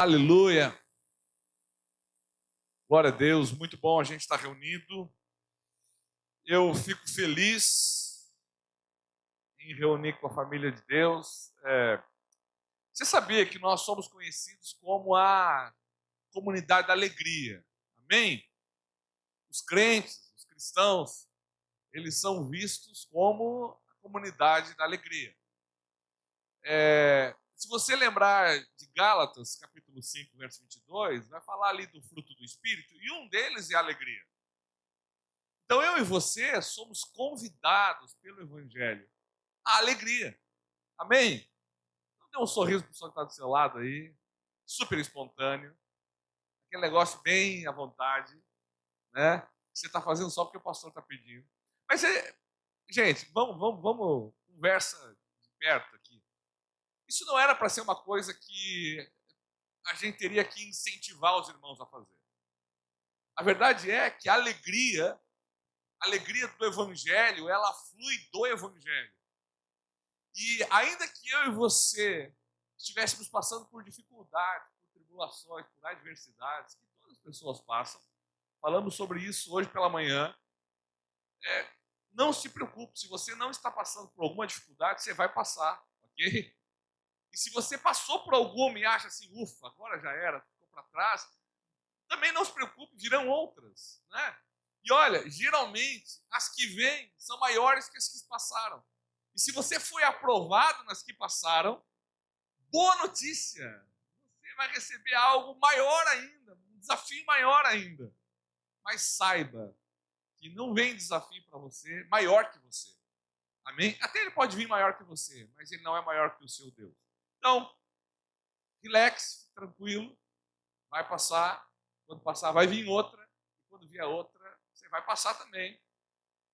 Aleluia! Glória a Deus, muito bom a gente estar reunido. Eu fico feliz em reunir com a família de Deus. Você sabia que nós somos conhecidos como a comunidade da alegria? Amém? Os crentes, os cristãos, eles são vistos como a comunidade da alegria. Se você lembrar de Gálatas, capítulo 5, verso 22, vai falar ali do fruto do Espírito, e um deles é a alegria. Então eu e você somos convidados pelo Evangelho à alegria. Amém? Então dê um sorriso para o pessoal que está do seu lado aí, super espontâneo, aquele negócio bem à vontade, né? Que você está fazendo só porque o pastor está pedindo. Mas, gente, vamos conversa de perto aqui. Isso não era para ser uma coisa que a gente teria que incentivar os irmãos a fazer. A verdade é que a alegria do Evangelho, ela flui do Evangelho. E ainda que eu e você estivéssemos passando por dificuldades, por tribulações, por adversidades, que todas as pessoas passam, falamos sobre isso hoje pela manhã, não se preocupe, se você não está passando por alguma dificuldade, você vai passar, ok? E se você passou por alguma e acha assim, ufa, agora já era, ficou para trás, também não se preocupe, virão outras, né? E olha, geralmente, as que vêm são maiores que as que passaram. E se você foi aprovado nas que passaram, boa notícia, você vai receber algo maior ainda, um desafio maior ainda. Mas saiba que não vem desafio para você maior que você. Amém? Até ele pode vir maior que você, mas ele não é maior que o seu Deus. Então, relax, tranquilo, vai passar, quando passar vai vir outra, e quando vier outra, você vai passar também.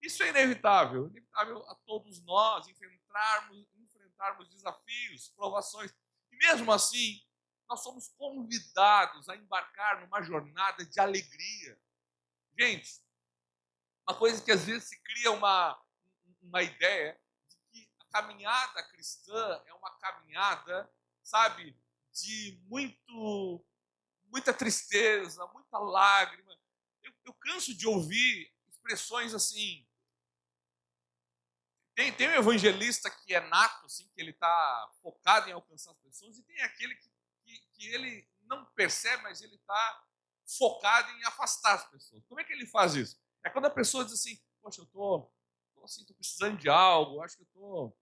Isso é inevitável a todos nós enfrentarmos desafios, provações. E mesmo assim, nós somos convidados a embarcar numa jornada de alegria. Gente, uma coisa que às vezes se cria uma ideia de que a caminhada cristã é uma caminhada, sabe, de muita tristeza, muita lágrima. Eu canso de ouvir expressões assim. Tem um evangelista que é nato, assim, que ele está focado em alcançar as pessoas, e tem aquele que ele não percebe, mas ele está focado em afastar as pessoas. Como é que ele faz isso? É quando a pessoa diz assim, poxa, eu estou precisando de algo, acho que estou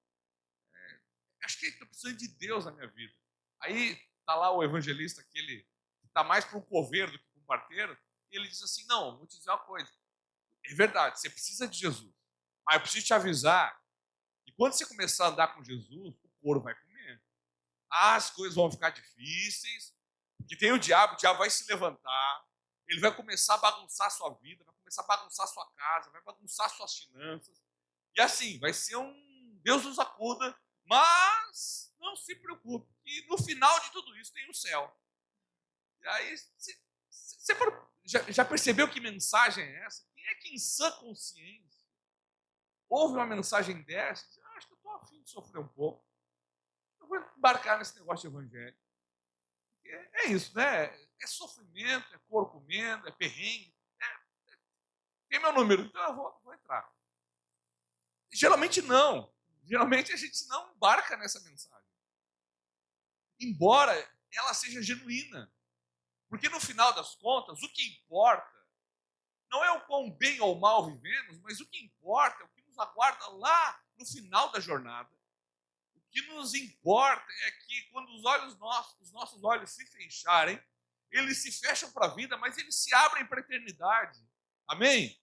precisando de Deus na minha vida. Aí está lá o evangelista que ele está mais para um coveiro do que para um parteiro, e ele diz assim, não, vou te dizer uma coisa, é verdade, você precisa de Jesus, mas eu preciso te avisar que quando você começar a andar com Jesus, o couro vai comer. As coisas vão ficar difíceis, porque tem o diabo vai se levantar, ele vai começar a bagunçar a sua vida, vai começar a bagunçar a sua casa, vai bagunçar suas finanças, e assim, vai ser Deus nos acuda, mas não se preocupe, que no final de tudo isso tem o céu. E aí, você já percebeu que mensagem é essa? Quem é que em sã consciência ouve uma mensagem dessa e diz, acho que eu estou a fim de sofrer um pouco, eu vou embarcar nesse negócio de evangelho. É isso, né? É sofrimento, é corpo comendo, é perrengue. Tem meu número, então eu vou entrar. Geralmente não. Geralmente a gente não embarca nessa mensagem. Embora ela seja genuína. Porque no final das contas, o que importa não é o quão bem ou mal vivemos, mas o que importa é o que nos aguarda lá no final da jornada. O que nos importa é que quando os nossos olhos se fecharem, eles se fecham para a vida, mas eles se abrem para a eternidade. Amém?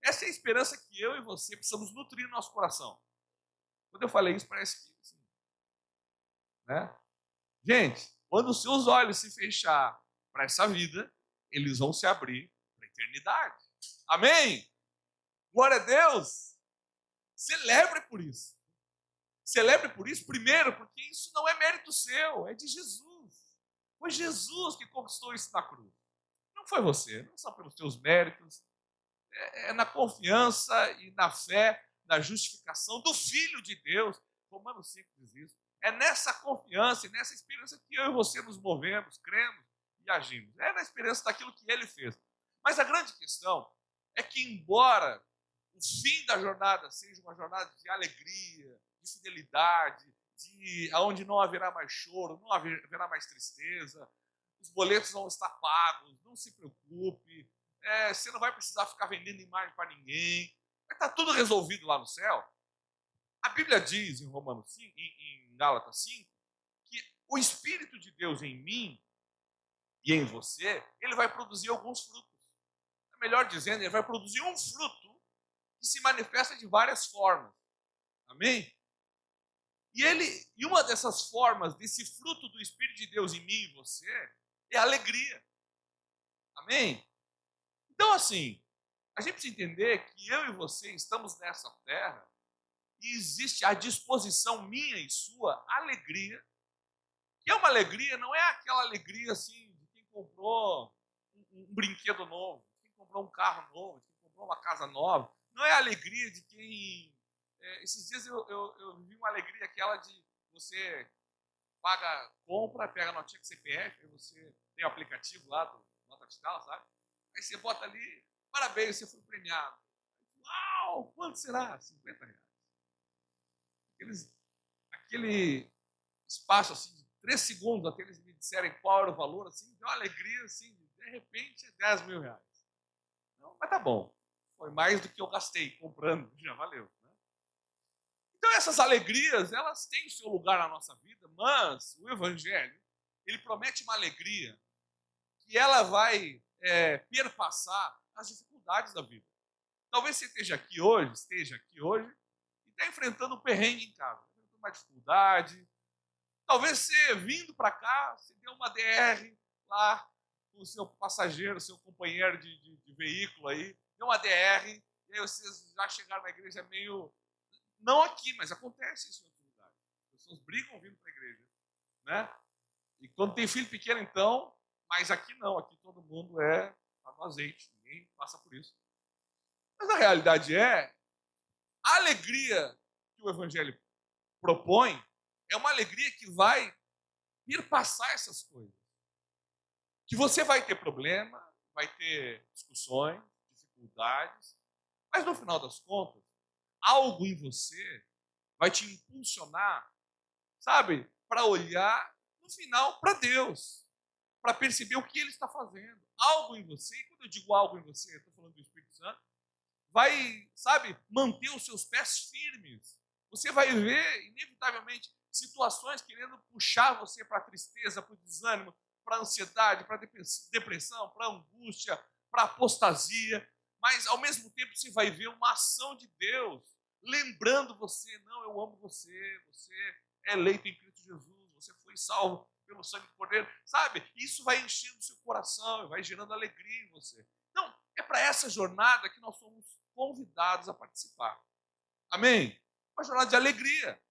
Essa é a esperança que eu e você precisamos nutrir no nosso coração. Quando eu falei isso, parece que assim, né? Gente, quando os seus olhos se fechar para essa vida, eles vão se abrir para a eternidade. Amém? Glória a Deus! Celebre por isso. Celebre por isso, primeiro, porque isso não é mérito seu, é de Jesus. Foi Jesus que conquistou isso na cruz. Não foi você, não só pelos seus méritos. É na confiança e na fé, na justificação do Filho de Deus. Romanos 5 diz isso. É nessa confiança e nessa esperança que eu e você nos movemos, cremos e agimos. É na esperança daquilo que ele fez. Mas a grande questão é que, embora o fim da jornada seja uma jornada de alegria, de fidelidade, onde não haverá mais choro, não haverá mais tristeza, os boletos vão estar pagos, não se preocupe, você não vai precisar ficar vendendo imagem para ninguém, vai estar tudo resolvido lá no céu. A Bíblia diz em Romanos 5, em Gálatas 5, que o Espírito de Deus em mim e em você, ele vai produzir alguns frutos. Melhor dizendo, ele vai produzir um fruto que se manifesta de várias formas. Amém? E uma dessas formas, desse fruto do Espírito de Deus em mim e você, é a alegria. Amém? Então, assim, a gente precisa entender que eu e você estamos nessa terra e existe a disposição minha e sua alegria, que é uma alegria, não é aquela alegria assim de quem comprou um brinquedo novo, de quem comprou um carro novo, de quem comprou uma casa nova. Não é a alegria de quem... esses dias eu vi uma alegria aquela de você compra, pega a notinha com CPF, aí você tem o aplicativo lá do Nota Fiscal, sabe? Aí você bota ali, parabéns, você foi premiado. Uau, quanto será? R$50. Aquele espaço assim, de 3 segundos até eles me disserem qual era o valor, assim, deu uma alegria, assim, de repente, R$10.000. Não, mas tá bom. Foi mais do que eu gastei comprando, já valeu. Né? Então essas alegrias, elas têm o seu lugar na nossa vida, mas o Evangelho, ele promete uma alegria que ela vai perpassar as dificuldades da vida. Talvez você esteja aqui hoje, e está enfrentando um perrengue em casa, enfrentando uma dificuldade. Talvez você, vindo para cá, você deu uma DR lá com o seu passageiro, seu companheiro de veículo aí, deu uma DR, e aí vocês já chegaram na igreja meio... Não aqui, mas acontece isso em outros lugares. As pessoas brigam vindo para a igreja. Né? E quando tem filho pequeno, então, mas aqui não, aqui todo mundo tá no azeite, ninguém passa por isso. Mas a realidade a alegria que o Evangelho propõe é uma alegria que vai perpassar essas coisas. Que você vai ter problema, vai ter discussões, dificuldades, mas no final das contas, algo em você vai te impulsionar, sabe, para olhar no final para Deus, para perceber o que Ele está fazendo. Algo em você, e quando eu digo algo em você, eu estou falando do Espírito Santo, vai, sabe, manter os seus pés firmes. Você vai ver, inevitavelmente, situações querendo puxar você para a tristeza, para o desânimo, para a ansiedade, para a depressão, para a angústia, para a apostasia. Mas, ao mesmo tempo, você vai ver uma ação de Deus, lembrando você, não, eu amo você, você é eleito em Cristo Jesus, você foi salvo pelo sangue do Cordeiro, sabe? Isso vai enchendo o seu coração, vai gerando alegria em você. Então, é para essa jornada que nós somos convidados a participar. Amém? Uma jornada de alegria.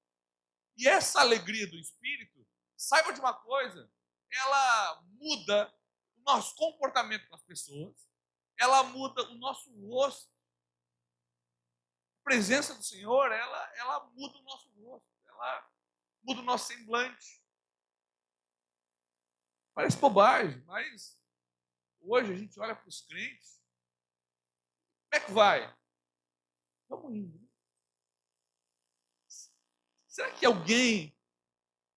E essa alegria do Espírito, saiba de uma coisa, ela muda o nosso comportamento com as pessoas, ela muda o nosso rosto. A presença do Senhor, ela muda o nosso rosto, ela muda o nosso semblante. Parece bobagem, mas hoje a gente olha para os crentes. Como é que vai? Vamos indo. Será que alguém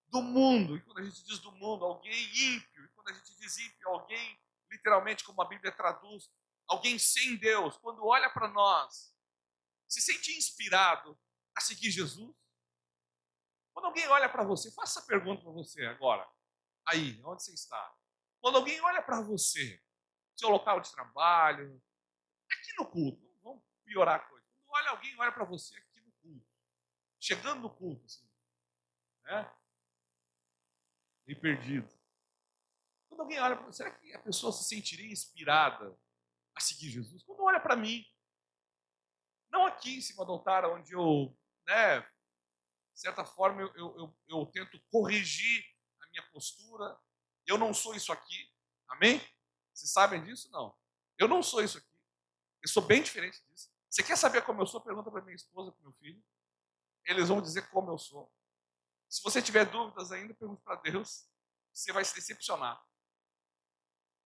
do mundo, e quando a gente diz do mundo, alguém ímpio, e quando a gente diz ímpio, alguém, literalmente, como a Bíblia traduz, alguém sem Deus, quando olha para nós, se sente inspirado a seguir Jesus? Quando alguém olha para você, faça essa pergunta para você agora, aí, onde você está? Quando alguém olha para você, seu local de trabalho, aqui no culto, vamos piorar a coisa. Quando alguém olha para você aqui no culto, chegando no culto, assim, né? Meio perdido. Quando alguém olha para você, será que a pessoa se sentiria inspirada a seguir Jesus? Quando olha para mim, não aqui em cima do altar, onde eu, né, de certa forma, eu tento corrigir a minha postura, eu não sou isso aqui, amém? Vocês sabem disso? Não. Eu não sou isso aqui. Eu sou bem diferente disso. Você quer saber como eu sou? Pergunta para minha esposa, para meu filho. Eles vão dizer como eu sou. Se você tiver dúvidas ainda, pergunte para Deus. Você vai se decepcionar.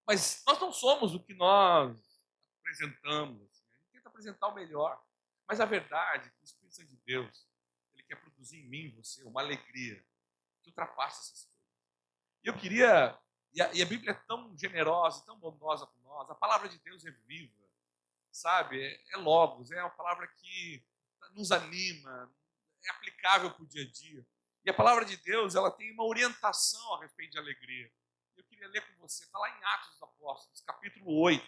Mas nós não somos o que nós apresentamos. A gente tenta apresentar o melhor. Mas a verdade é que o Espírito Santo de Deus, ele quer produzir em mim e em você uma alegria que ultrapassa essas coisas. E eu queria... E a Bíblia é tão generosa, tão bondosa com nós. A palavra de Deus é viva, sabe? É logos, é uma palavra que nos anima, é aplicável para o dia a dia. E a palavra de Deus, ela tem uma orientação a respeito de alegria. Eu queria ler com você, está lá em Atos dos Apóstolos, capítulo 8.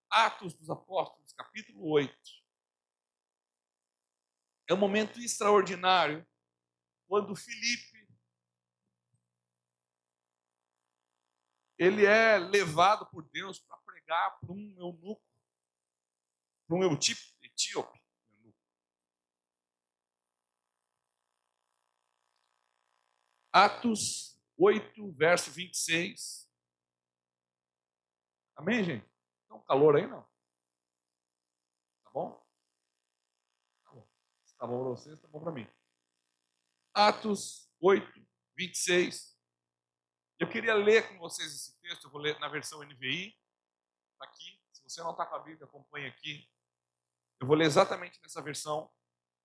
Atos dos Apóstolos, capítulo 8. É um momento extraordinário quando Filipe ele é levado por Deus para pregar para um eunuco, para um etíope. Atos 8, verso 26. Amém, gente? Tá um calor aí, não? Tá bom? Tá bom. Se tá bom para vocês, tá bom para mim. Atos 8, 26. Eu queria ler com vocês esse texto, eu vou ler na versão NVI. Está aqui. Se você não está com a Bíblia, acompanhe aqui. Eu vou ler exatamente nessa versão.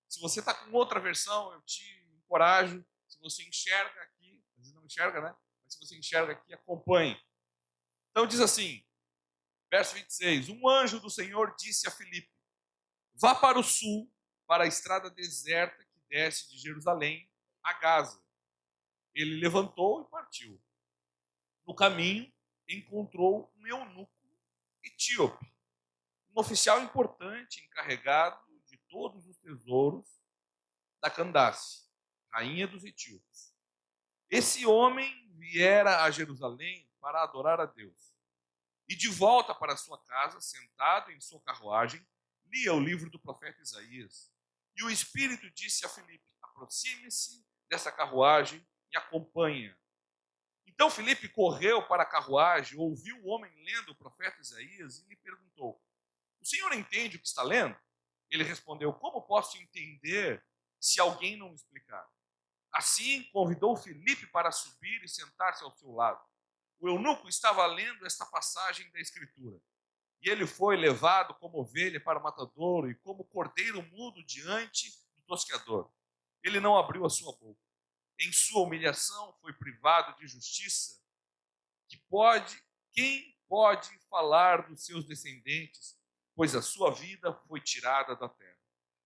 Se você está com outra versão, eu te encorajo. Se você enxerga aqui, às vezes não enxerga, né? Mas se você enxerga aqui, acompanhe. Então diz assim, verso 26. Um anjo do Senhor disse a Filipe, vá para o sul, para a estrada deserta que desce de Jerusalém a Gaza. Ele levantou e partiu. No caminho, encontrou um eunuco etíope, um oficial importante encarregado de todos os tesouros da Candace, rainha dos etíopes. Esse homem viera a Jerusalém para adorar a Deus. E de volta para sua casa, sentado em sua carruagem, lia o livro do profeta Isaías. E o Espírito disse a Filipe, aproxime-se dessa carruagem e acompanhe-a. Então Filipe correu para a carruagem, ouviu o homem lendo o profeta Isaías e lhe perguntou, o senhor entende o que está lendo? Ele respondeu, como posso entender se alguém não me explicar? Assim, convidou Filipe para subir e sentar-se ao seu lado. O eunuco estava lendo esta passagem da Escritura. E ele foi levado como ovelha para o matadouro e como cordeiro mudo diante do tosqueador. Ele não abriu a sua boca. Em sua humilhação foi privado de justiça. Quem pode falar dos seus descendentes, pois a sua vida foi tirada da terra?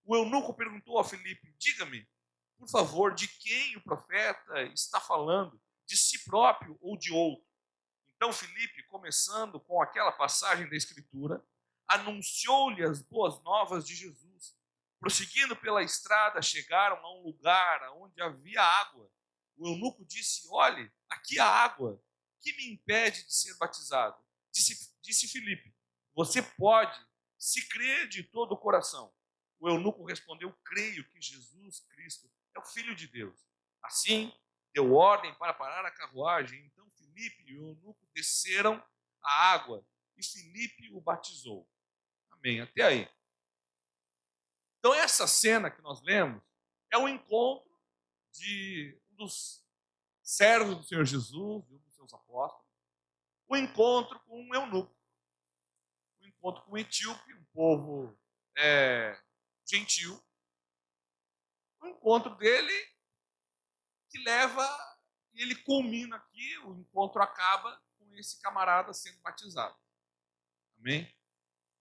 O eunuco perguntou a Filipe, diga-me, por favor, de quem o profeta está falando? De si próprio ou de outro? Então Filipe, começando com aquela passagem da Escritura, anunciou-lhe as boas novas de Jesus. Prosseguindo pela estrada, chegaram a um lugar onde havia água. O eunuco disse, olhe, aqui há água. Que me impede de ser batizado? Disse Filipe, você pode, se crer de todo o coração. O eunuco respondeu, creio que Jesus Cristo é o Filho de Deus. Assim, deu ordem para parar a carruagem. Então Filipe e o eunuco desceram a água e Filipe o batizou. Amém. Até aí. Então essa cena que nós lemos é um encontro de um dos servos do Senhor Jesus, de um dos seus apóstolos, um encontro com um eunuco, um encontro com um etíope, um povo gentil, um encontro dele que leva, e ele culmina aqui, o encontro acaba com esse camarada sendo batizado. Amém?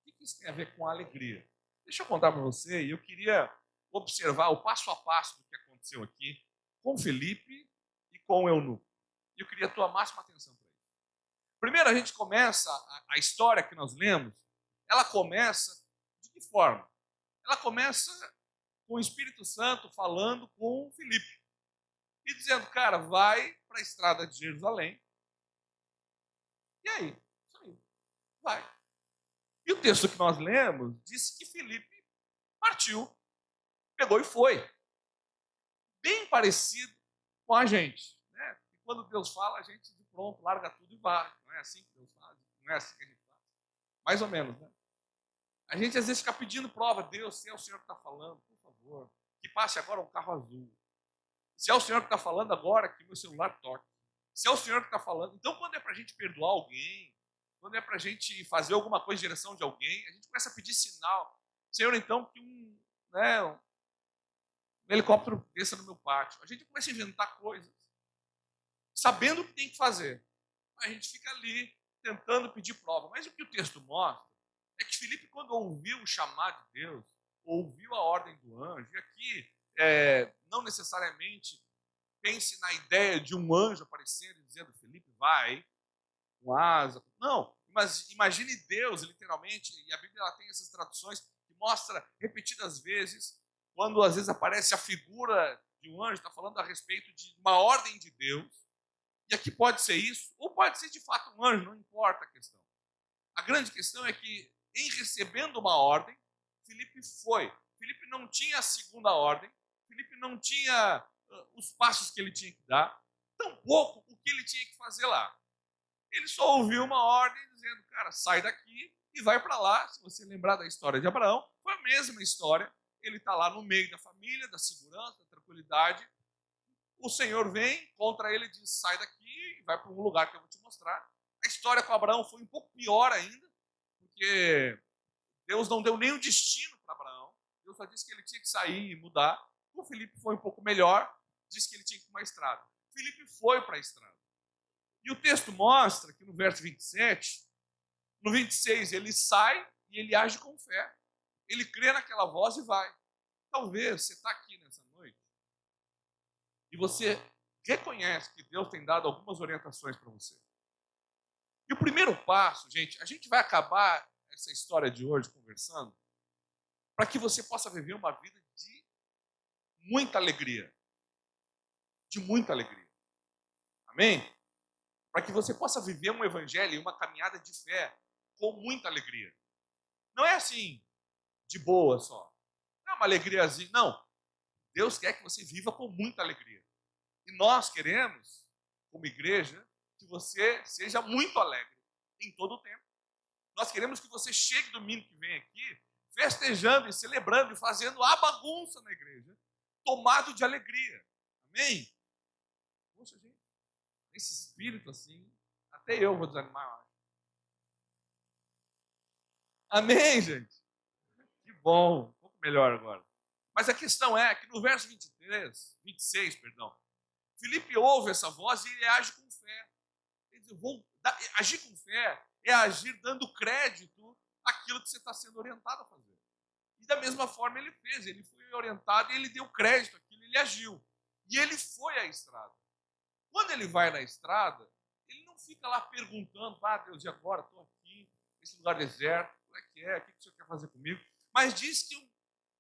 O que isso tem a ver com a alegria? Deixa eu contar para você, e eu queria observar o passo a passo do que aconteceu aqui com Filipe e com o eunuco. E eu queria a tua máxima atenção para isso. Primeiro a gente começa, a história que nós lemos, ela começa de que forma? Ela começa com o Espírito Santo falando com Filipe. E dizendo, cara, vai para a estrada de Jerusalém. E aí? Isso aí. Vai. E o texto que nós lemos diz que Filipe partiu, pegou e foi. Bem parecido com a gente. Né? E quando Deus fala, a gente de pronto larga tudo e vai. Não é assim que Deus faz? Não é assim que a gente faz? Mais ou menos, né? A gente às vezes fica pedindo prova. Deus, se é o Senhor que está falando, por favor, que passe agora um carro azul. Se é o Senhor que está falando agora, que meu celular toque. Se é o Senhor que está falando. Então, quando é para a gente perdoar alguém, quando é para a gente fazer alguma coisa em direção de alguém, a gente começa a pedir sinal. Senhor, então, que um helicóptero desça no meu pátio. A gente começa a inventar coisas, sabendo o que tem que fazer. A gente fica ali, tentando pedir prova. Mas o que o texto mostra é que Filipe, quando ouviu o chamado de Deus, ouviu a ordem do anjo, e aqui não necessariamente pense na ideia de um anjo aparecendo e dizendo, Filipe, vai, com asa. Não, mas imagine Deus, literalmente, e a Bíblia ela tem essas traduções que mostra repetidas vezes, quando às vezes aparece a figura de um anjo, está falando a respeito de uma ordem de Deus, e aqui pode ser isso, ou pode ser de fato um anjo, não importa a questão. A grande questão é que, em recebendo uma ordem, Filipe foi. Filipe não tinha a segunda ordem, Filipe não tinha os passos que ele tinha que dar, tampouco o que ele tinha que fazer lá. Ele só ouviu uma ordem dizendo, cara, sai daqui e vai para lá. Se você lembrar da história de Abraão, foi a mesma história. Ele está lá no meio da família, da segurança, da tranquilidade. O Senhor vem contra ele e diz, sai daqui e vai para um lugar que eu vou te mostrar. A história com Abraão foi um pouco pior ainda, porque Deus não deu nem o destino para Abraão. Deus só disse que ele tinha que sair e mudar. O Filipe foi um pouco melhor, disse que ele tinha que ir para uma estrada. Filipe foi para a estrada. E o texto mostra que no verso 27, no 26, ele sai e ele age com fé. Ele crê naquela voz e vai. Talvez você está aqui nessa noite e você reconhece que Deus tem dado algumas orientações para você. E o primeiro passo, gente, a gente vai acabar essa história de hoje conversando para que você possa viver uma vida de muita alegria. De muita alegria. Amém? Para que você possa viver um evangelho e uma caminhada de fé com muita alegria. Não é assim, de boa só. Não é uma alegriazinha. Não. Deus quer que você viva com muita alegria. E nós queremos, como igreja, que você seja muito alegre em todo o tempo. Nós queremos que você chegue domingo que vem aqui, festejando e celebrando e fazendo a bagunça na igreja, tomado de alegria. Amém? Poxa, gente, esse espírito assim, até eu vou desanimar, eu acho. Amém, gente? Que bom, um pouco melhor agora. Mas a questão é que no verso 26, Filipe ouve essa voz e ele age com fé. Ele diz, agir com fé é agir dando crédito àquilo que você está sendo orientado a fazer. E da mesma forma ele fez, ele foi orientado e ele deu crédito àquilo, ele agiu. E ele foi à estrada. Quando ele vai na estrada, ele não fica lá perguntando, Deus, e agora? Estou aqui, nesse lugar deserto, como é que é? O que o senhor quer fazer comigo? Mas diz que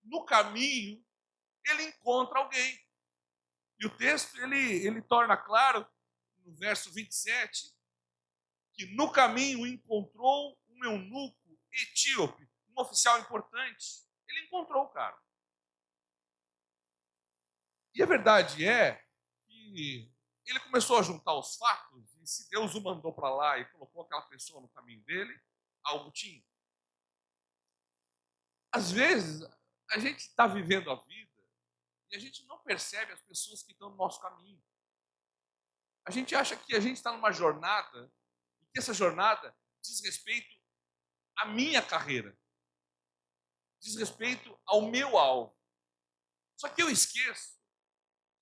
no caminho ele encontra alguém. E o texto ele torna claro, no verso 27, que no caminho encontrou um eunuco etíope, um oficial importante. Ele encontrou o cara. E a verdade é que ele começou a juntar os fatos, e se Deus o mandou para lá e colocou aquela pessoa no caminho dele, algo tinha. Às vezes, a gente está vivendo a vida e a gente não percebe as pessoas que estão no nosso caminho. A gente acha que a gente está numa jornada e que essa jornada diz respeito à minha carreira, diz respeito ao meu alvo. Só que eu esqueço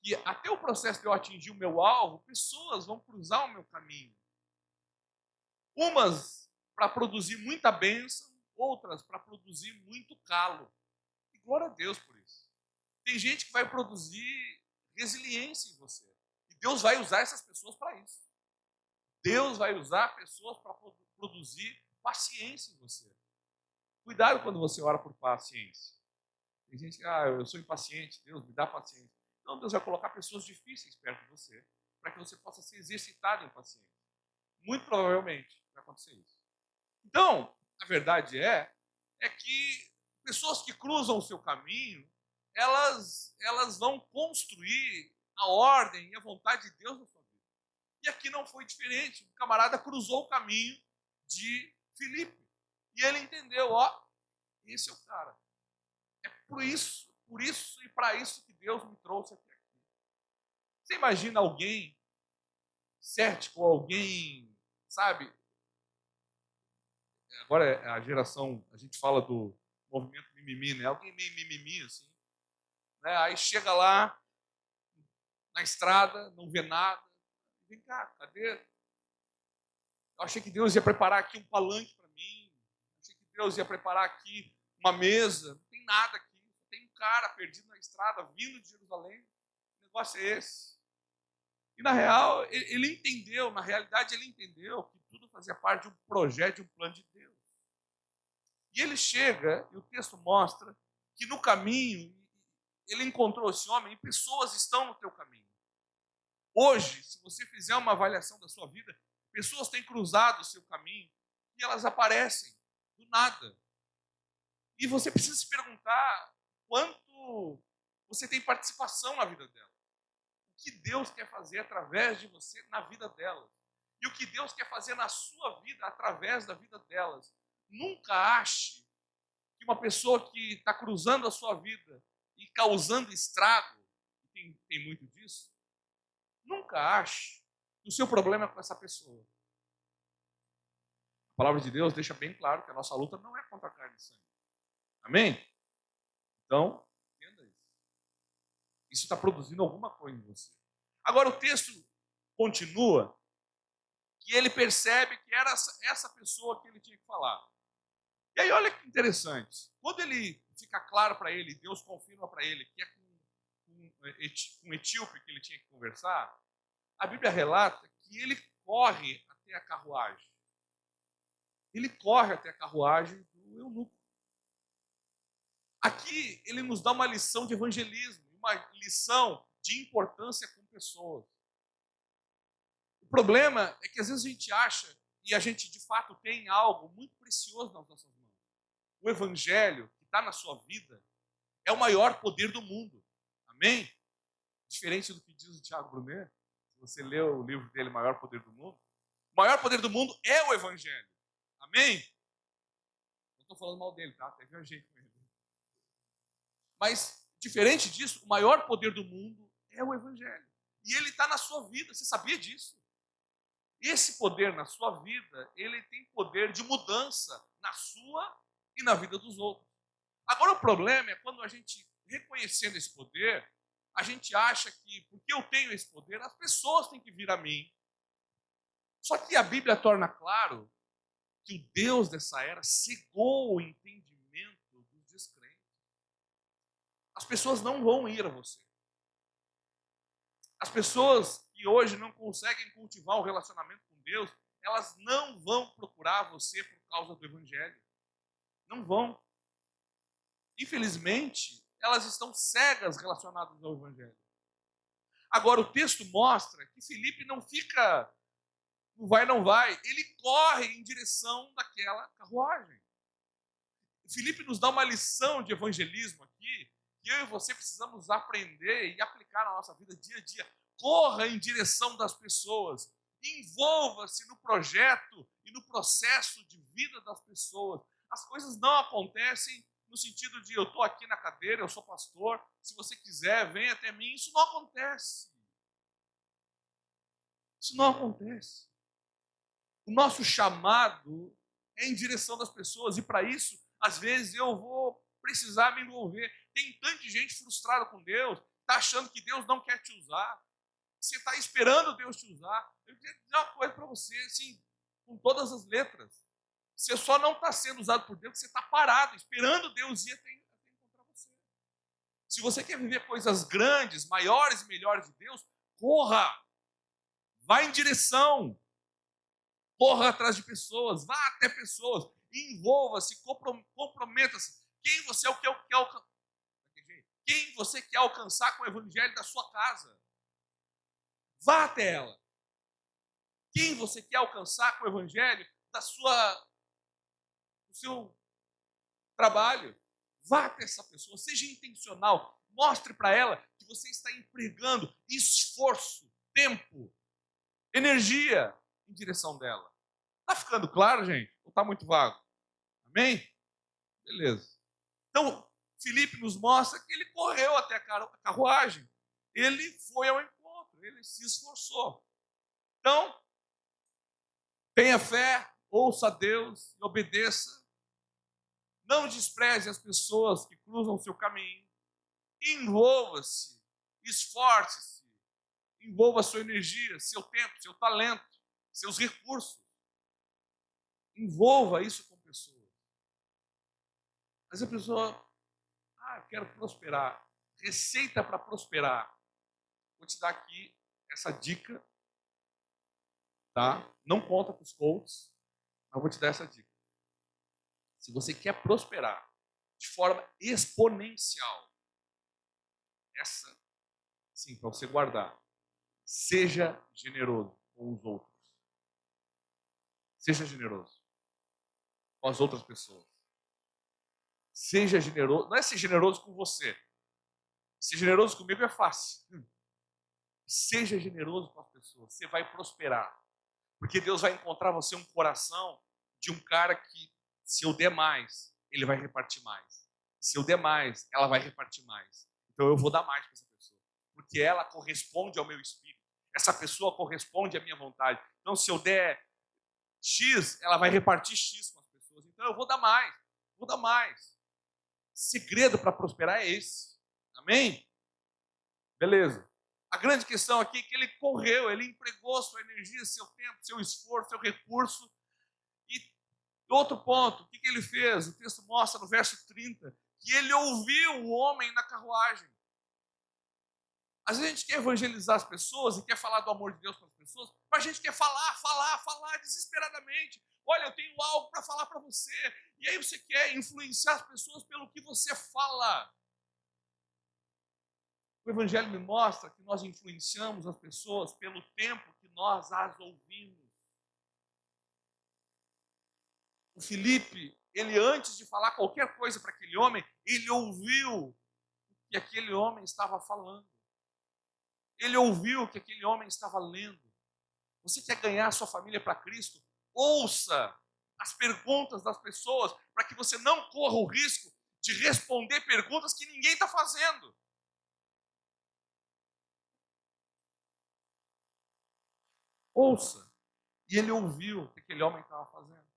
que até o processo de eu atingir o meu alvo, pessoas vão cruzar o meu caminho. Umas para produzir muita bênção, outras para produzir muito calo. E glória a Deus por isso. Tem gente que vai produzir resiliência em você. E Deus vai usar essas pessoas para isso. Deus vai usar pessoas para produzir paciência em você. Cuidado quando você ora por paciência. Tem gente que, eu sou impaciente, Deus me dá paciência. Então Deus vai colocar pessoas difíceis perto de você, para que você possa ser exercitado em paciência. Muito provavelmente vai acontecer isso. Então, a verdade é que pessoas que cruzam o seu caminho, elas vão construir a ordem e a vontade de Deus na sua vida. E aqui não foi diferente. O camarada cruzou o caminho de Filipe. E ele entendeu, esse é o cara. É por isso e para isso que Deus me trouxe aqui. Você imagina alguém cético, alguém, sabe? Agora é a geração, a gente fala do movimento mimimi, né? Alguém meio mimimi, assim. Né? Aí chega lá na estrada, não vê nada. Vem cá, cadê? Eu achei que Deus ia preparar aqui um palanque para mim. Eu achei que Deus ia preparar aqui uma mesa. Não tem nada aqui. Tem um cara perdido na estrada, vindo de Jerusalém. Que negócio é esse? E na real, ele entendeu, na realidade ele entendeu que tudo fazia parte de um projeto, de um plano de Deus. E ele chega, e o texto mostra que no caminho, ele encontrou esse homem, e pessoas estão no teu caminho. Hoje, se você fizer uma avaliação da sua vida, pessoas têm cruzado o seu caminho e elas aparecem do nada. E você precisa se perguntar quanto você tem participação na vida dela. O que Deus quer fazer através de você na vida delas. E o que Deus quer fazer na sua vida através da vida delas. Nunca ache que uma pessoa que está cruzando a sua vida e causando estrago, tem muito disso, nunca ache que o seu problema é com essa pessoa. A palavra de Deus deixa bem claro que a nossa luta não é contra a carne e sangue. Amém? Então, entenda isso. Isso está produzindo alguma coisa em você. Agora o texto continua que ele percebe que era essa pessoa que ele tinha que falar. E aí olha que interessante. Quando ele fica claro para ele, Deus confirma para ele que é com um etíope que ele tinha que conversar, a Bíblia relata que ele corre até a carruagem. Ele corre até a carruagem do eunuco. Aqui ele nos dá uma lição de evangelismo, uma lição de importância com pessoas. O problema é que às vezes a gente acha, e a gente de fato tem algo muito precioso nas nossas mãos. O evangelho que está na sua vida é o maior poder do mundo. Amém? Diferente do que diz o Tiago Brunet, se você leu o livro dele, Maior Poder do Mundo, o maior poder do mundo é o evangelho. Amém? Não estou falando mal dele, tá? Teve um jeito mesmo. Mas, diferente disso, o maior poder do mundo é o evangelho. E ele está na sua vida, você sabia disso? Esse poder na sua vida, ele tem poder de mudança na sua e na vida dos outros. Agora, o problema é quando a gente, reconhecendo esse poder, a gente acha que, porque eu tenho esse poder, as pessoas têm que vir a mim. Só que a Bíblia torna claro que o Deus dessa era cegou o entendimento dos descrentes. As pessoas não vão ir a você. As pessoas que hoje não conseguem cultivar um relacionamento com Deus, elas não vão procurar você por causa do Evangelho. Não vão. Infelizmente, elas estão cegas relacionadas ao Evangelho. Agora, o texto mostra que Filipe não fica, não vai, não vai. Ele corre em direção daquela carruagem. Filipe nos dá uma lição de evangelismo aqui, que eu e você precisamos aprender e aplicar na nossa vida dia a dia. Corra em direção das pessoas. Envolva-se no projeto e no processo de vida das pessoas. As coisas não acontecem no sentido de eu estou aqui na cadeira, eu sou pastor, se você quiser, venha até mim. Isso não acontece. Isso não acontece. O nosso chamado é em direção das pessoas e para isso, às vezes, eu vou precisar me envolver. Tem tanta gente frustrada com Deus, está achando que Deus não quer te usar. Você está esperando Deus te usar. Eu queria dizer uma coisa para você, assim, com todas as letras. Você só não está sendo usado por Deus, você está parado, esperando Deus ir até encontrar você. Se você quer viver coisas grandes, maiores e melhores de Deus, corra. Vá em direção. Corra atrás de pessoas, vá até pessoas. Envolva-se, comprometa-se. Quem você quer alcançar com o evangelho da sua casa? Vá até ela. Quem você quer alcançar com o evangelho do seu trabalho? Vá até essa pessoa, seja intencional. Mostre para ela que você está empregando esforço, tempo, energia em direção dela. Está ficando claro, gente? Ou está muito vago? Amém? Beleza. Então, Filipe nos mostra que ele correu até a carruagem. Ele foi ao encontro. ele se esforçou. Então, tenha fé, ouça a Deus e obedeça. Não despreze as pessoas que cruzam o seu caminho. Envolva-se, esforce-se, envolva sua energia, seu tempo, seu talento, seus recursos. Envolva isso com pessoas. Mas a pessoa, eu quero prosperar. Receita para prosperar. Vou te dar aqui essa dica, tá? Não conta com os coaches, mas vou te dar essa dica. Se você quer prosperar de forma exponencial, essa, sim, para você guardar, seja generoso com os outros. Seja generoso com as outras pessoas. Seja generoso, não é ser generoso com você. Ser generoso comigo é fácil. Seja generoso com as pessoas, você vai prosperar. Porque Deus vai encontrar você um coração de um cara que, se eu der mais, ele vai repartir mais. Se eu der mais, ela vai repartir mais. Então eu vou dar mais para essa pessoa. Porque ela corresponde ao meu espírito. Essa pessoa corresponde à minha vontade. Então se eu der X, ela vai repartir X com as pessoas. Então eu vou dar mais. Vou dar mais. Segredo para prosperar é esse. Amém? Beleza. A grande questão aqui é que ele correu, ele empregou sua energia, seu tempo, seu esforço, seu recurso. E outro ponto, o que ele fez? O texto mostra no verso 30 que ele ouviu o homem na carruagem. Às vezes a gente quer evangelizar as pessoas e quer falar do amor de Deus para as pessoas, mas a gente quer falar desesperadamente. Olha, eu tenho algo para falar para você. E aí você quer influenciar as pessoas pelo que você fala. O Evangelho me mostra que nós influenciamos as pessoas pelo tempo que nós as ouvimos. O Filipe, ele antes de falar qualquer coisa para aquele homem, ele ouviu o que aquele homem estava falando. Ele ouviu o que aquele homem estava lendo. Você quer ganhar a sua família para Cristo? Ouça as perguntas das pessoas para que você não corra o risco de responder perguntas que ninguém está fazendo. Ouça. E ele ouviu o que aquele homem estava fazendo.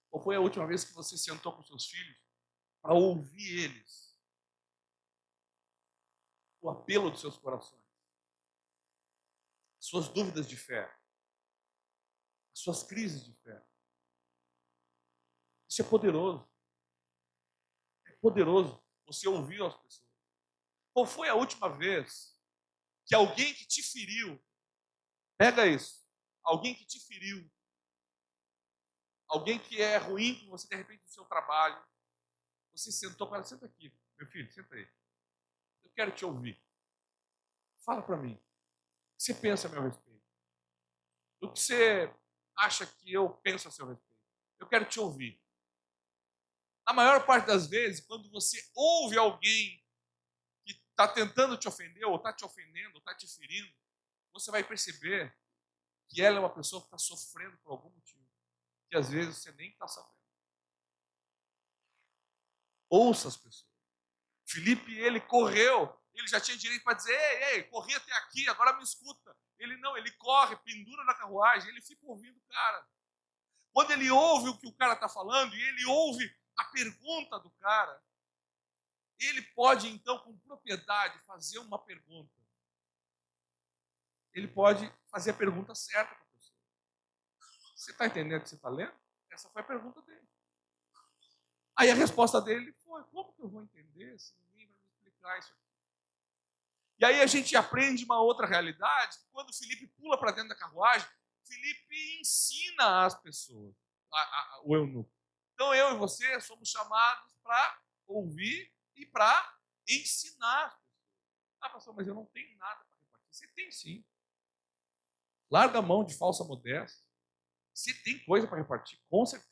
Qual foi a última vez que você sentou com seus filhos para ouvir eles? O apelo dos seus corações. Suas dúvidas de fé. Suas crises de fé. Isso é poderoso. É poderoso você ouvir as pessoas. Qual foi a última vez que alguém que te feriu, pega isso, alguém que te feriu, alguém que é ruim com você, de repente, no seu trabalho, você sentou com ela, senta aqui, meu filho, senta aí. Eu quero te ouvir. Fala para mim. O que você pensa a meu respeito? O que você acha que eu penso a seu respeito? Eu quero te ouvir. Na maior parte das vezes, quando você ouve alguém que está tentando te ofender, ou está te ofendendo, ou está te ferindo, você vai perceber que ela é uma pessoa que está sofrendo por algum motivo, que às vezes você nem está sabendo. Ouça as pessoas. Filipe, ele correu, ele já tinha direito para dizer, ei, corri até aqui, agora me escuta. Ele não, ele corre, pendura na carruagem, ele fica ouvindo o cara. Quando ele ouve o que o cara está falando, e ele ouve a pergunta do cara, ele pode, então, com propriedade, fazer uma pergunta. Ele pode fazer a pergunta certa para a pessoa. Você está entendendo o que você está lendo? Essa foi a pergunta dele. Aí a resposta dele foi, como que eu vou entender se ninguém vai me explicar isso aqui? E aí a gente aprende uma outra realidade, que quando Filipe pula para dentro da carruagem, Filipe ensina as pessoas, o eunuco. Então eu e você somos chamados para ouvir e para ensinar as pessoas. Pastor, mas eu não tenho nada para repartir. Você tem sim. Larga a mão de falsa modéstia. Você tem coisa para repartir, com certeza.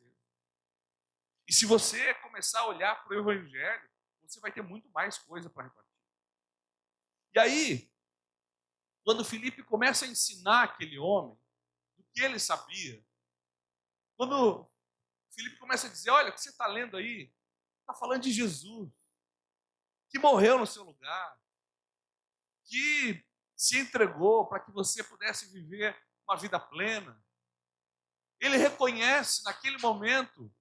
E se você começar a olhar para o Evangelho, você vai ter muito mais coisa para repartir. E aí, quando Filipe começa a ensinar aquele homem o que ele sabia, quando Filipe começa a dizer, olha, o que você está lendo aí, está falando de Jesus, que morreu no seu lugar, que se entregou para que você pudesse viver uma vida plena. Ele reconhece naquele momento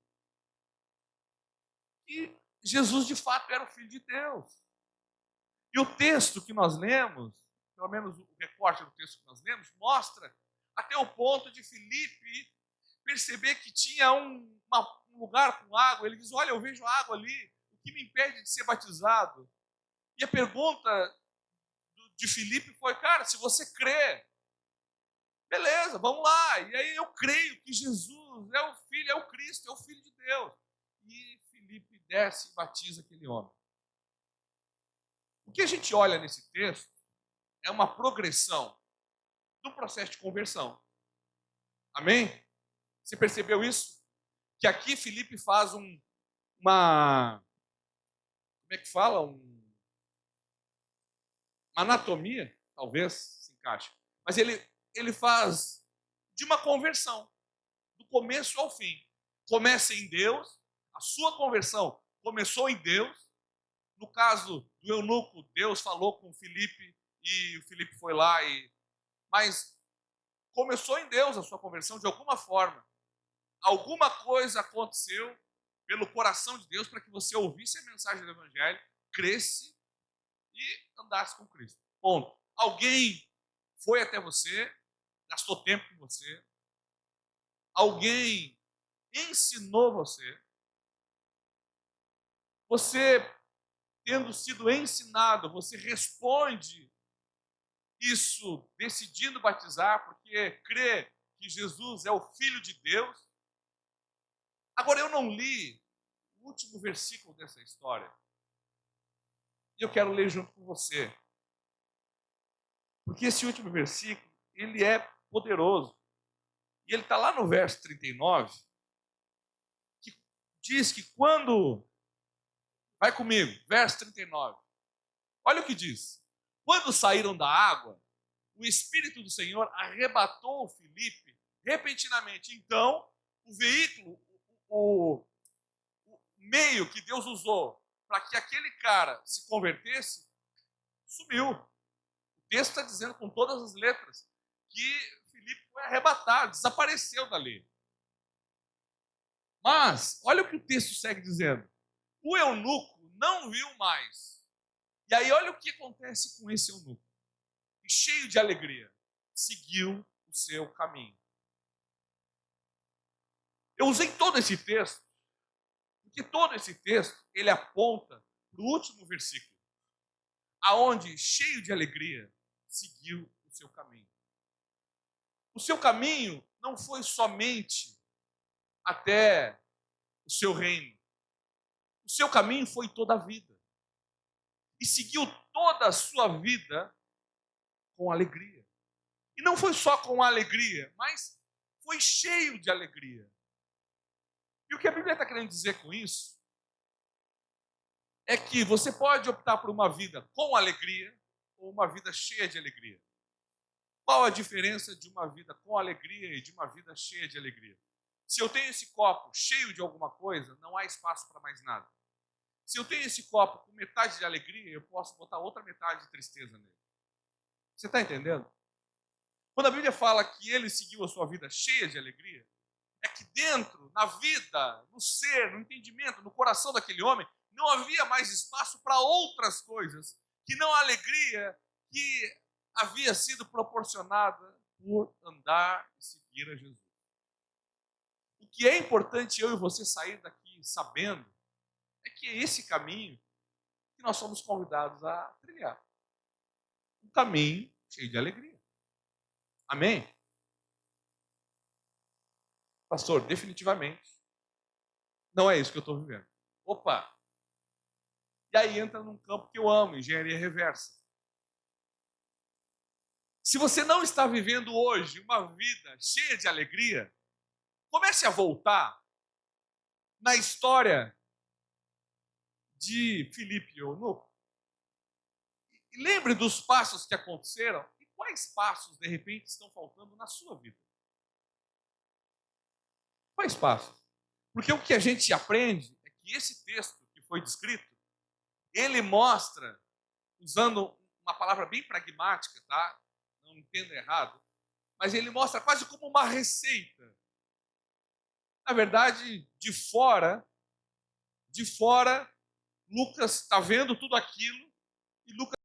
que Jesus de fato era o Filho de Deus. E o texto que nós lemos, pelo menos o recorte do texto que nós lemos, mostra até o ponto de Filipe perceber que tinha um lugar com água. Ele diz: olha, eu vejo água ali, o que me impede de ser batizado? E a pergunta de Filipe foi: cara, se você crê, beleza, vamos lá. E aí eu creio que Jesus é o Filho, é o Cristo, é o Filho de Deus. E Filipe desce e batiza aquele homem. O que a gente olha nesse texto é uma progressão do processo de conversão. Amém? Você percebeu isso? Que aqui Filipe faz uma... Como é que fala? Uma anatomia, talvez se encaixe. Mas ele faz de uma conversão, do começo ao fim. Começa em Deus, a sua conversão começou em Deus. No caso do eunuco, Deus falou com Filipe e o Filipe foi lá. Mas começou em Deus a sua conversão de alguma forma. Alguma coisa aconteceu pelo coração de Deus para que você ouvisse a mensagem do Evangelho, cresce e andasse com Cristo. Ponto. Alguém foi até você, gastou tempo com você. Alguém ensinou você. Você, tendo sido ensinado, você responde isso decidindo batizar, porque crê que Jesus é o Filho de Deus. Agora, eu não li o último versículo dessa história. E eu quero ler junto com você. Porque esse último versículo, ele é poderoso. E ele está lá no verso 39, que diz que quando... Vai comigo, verso 39. Olha o que diz. Quando saíram da água, o Espírito do Senhor arrebatou Filipe repentinamente. Então, o veículo, o meio que Deus usou para que aquele cara se convertesse, sumiu. O texto está dizendo com todas as letras que Filipe foi arrebatado, desapareceu dali. Mas, olha o que o texto segue dizendo. O eunuco não viu mais. E aí olha o que acontece com esse eunuco. E cheio de alegria, seguiu o seu caminho. Eu usei todo esse texto, porque todo esse texto, ele aponta para o último versículo, aonde, cheio de alegria, seguiu o seu caminho. O seu caminho não foi somente até o seu reino. O seu caminho foi toda a vida. E seguiu toda a sua vida com alegria. E não foi só com alegria, mas foi cheio de alegria. E o que a Bíblia está querendo dizer com isso é que você pode optar por uma vida com alegria ou uma vida cheia de alegria. Qual a diferença de uma vida com alegria e de uma vida cheia de alegria? Se eu tenho esse copo cheio de alguma coisa, não há espaço para mais nada. Se eu tenho esse copo com metade de alegria, eu posso botar outra metade de tristeza nele. Você está entendendo? Quando a Bíblia fala que ele seguiu a sua vida cheia de alegria, é que dentro, na vida, no ser, no entendimento, no coração daquele homem, não havia mais espaço para outras coisas, que não a alegria que havia sido proporcionada por andar e seguir a Jesus. O que é importante eu e você sair daqui sabendo é que é esse caminho que nós somos convidados a trilhar. Um caminho cheio de alegria. Amém? Pastor, definitivamente não é isso que eu estou vivendo. Opa! E aí entra num campo que eu amo, engenharia reversa. Se você não está vivendo hoje uma vida cheia de alegria, comece a voltar na história de Filipe e eunuco. E lembre dos passos que aconteceram e quais passos, de repente, estão faltando na sua vida. Quais passos? Porque o que a gente aprende é que esse texto que foi descrito, ele mostra, usando uma palavra bem pragmática, tá? Não entenda errado, mas ele mostra quase como uma receita. Na verdade, de fora, Lucas está vendo tudo aquilo e Lucas